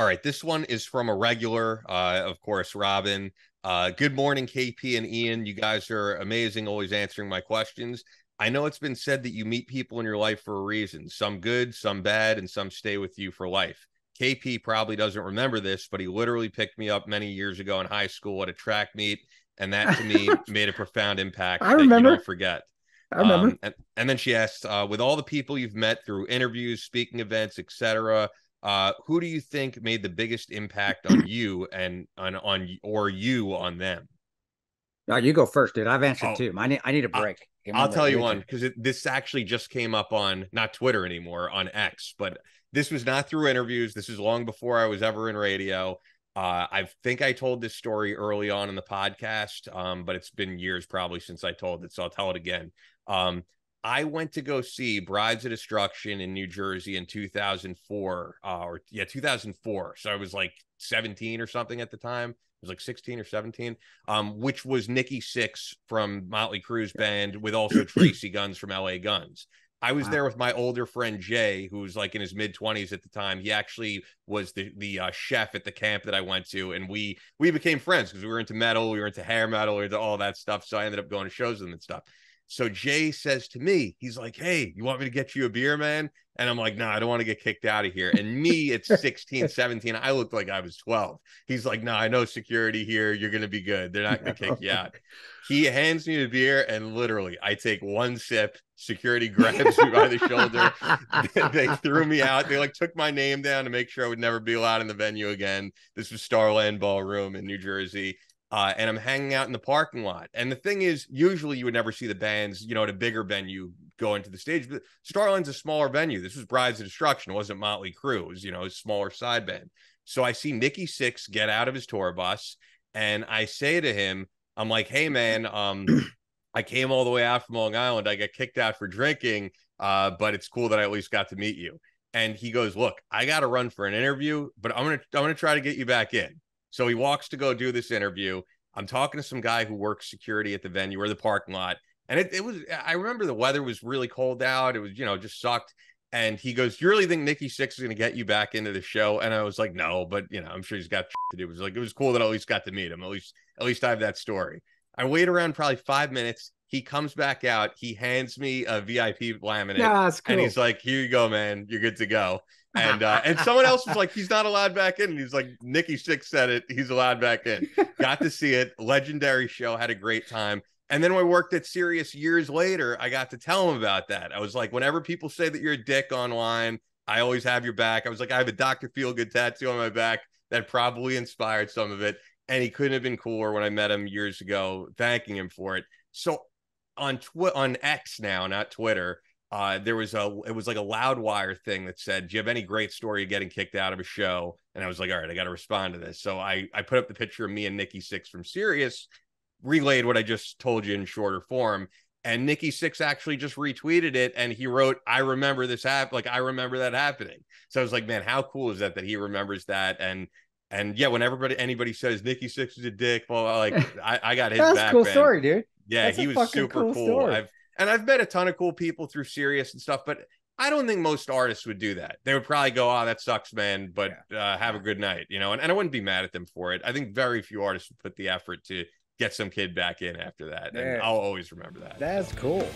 All right, this one is from a regular, of course, Robin. Good morning, KP and Ian. You guys are amazing, always answering my questions. I know it's been said that you meet people in your life for a reason, some good, some bad, and some stay with you for life. KP probably doesn't remember this, but he literally picked me up many years ago in high school at a track meet, and that to me made a profound impact I that you don't remember. forget. I remember. And then she asked, with all the people you've met through interviews, speaking events, etc., who do you think made the biggest impact on you and on or you on them? No, you go first, dude. I've answered Oh, two. I need a I, break. Give me a I'll tell break. you Your one turn. because this actually just came up on not Twitter anymore, on X, but this was not through interviews. This is long before I was ever in radio. I think I told this story early on in the podcast, but it's been years probably since I told it, so I'll tell it again. Um, I went to go see Brides of Destruction in New Jersey in 2004, 2004. So I was like 17 or something at the time. I was like 16 or 17, which was Nikki Sixx from Motley Crue's band with also Tracy Guns from LA Guns. I was Wow. there with my older friend Jay, who was like in his mid 20s at the time. He actually was the chef at the camp that I went to, and we became friends because we were into metal, we were into hair metal, we were into all that stuff. So I ended up going to shows with them and stuff. So Jay says to me, he's like, "Hey, you want me to get you a beer, man?" And I'm like, "No, I don't want to get kicked out of here." And me at 16, 17, I looked like I was 12. He's like, "No, I know security here. You're going to be good. They're not going to kick you out." He hands me the beer, and literally, I take one sip. Security grabs me by the shoulder. They threw me out. They like took my name down to make sure I would never be allowed in the venue again. This was Starland Ballroom in New Jersey. And I'm hanging out in the parking lot. And the thing is, usually you would never see the bands, at a bigger venue go into the stage. But Starland's a smaller venue. This was Brides of Destruction. It wasn't Motley Crue. It was, a smaller side band. So I see Nikki Sixx get out of his tour bus, and I say to him, I'm like, "Hey, man, I came all the way out from Long Island. I got kicked out for drinking, but it's cool that I at least got to meet you." And he goes, "Look, I got to run for an interview, but I'm gonna try to get you back in." So he walks to go do this interview. I'm talking to some guy who works security at the venue or the parking lot. And it was, I remember the weather was really cold out. It was, just sucked. And he goes, "You really think Nikki Sixx is going to get you back into the show?" And I was like, "No, but I'm sure he's got to do." It was like, it was cool that I at least got to meet him. At least I have that story. I wait around probably 5 minutes. He comes back out. He hands me a VIP laminate, No, it's and he's cool. like, "Here you go, man. You're good to go." And someone else was like, "He's not allowed back in." And he's like, "Nikki Sixx said it. He's allowed back in." Got to see it. Legendary show. Had a great time. And then when I worked at Sirius years later, I got to tell him about that. I was like, whenever people say that you're a dick online, I always have your back. I was like, I have a Dr. Feelgood tattoo on my back that probably inspired some of it. And he couldn't have been cooler when I met him years ago, thanking him for it. So on X now, not Twitter, it was like a Loudwire thing that said, "Do you have any great story of getting kicked out of a show?" And I was like, "All right, I got to respond to this." So I put up the picture of me and Nikki Sixx from Sirius, relayed what I just told you in shorter form. And Nikki Sixx actually just retweeted it, and he wrote, "I remember this like I remember that happening." So I was like, "Man, how cool is that he remembers that?" And yeah, when anybody says Nikki Sixx is a dick, well, like I got his That's a back, cool man. story, dude. Yeah, That's a he was fucking super cool cool. story. I've met a ton of cool people through Sirius and stuff, but I don't think most artists would do that. They would probably go, "Oh, that sucks, man, but Yeah. have a Yeah. good night," and I wouldn't be mad at them for it. I think very few artists would put the effort to get some kid back in after that, and Yeah. I'll always remember that. That's So cool.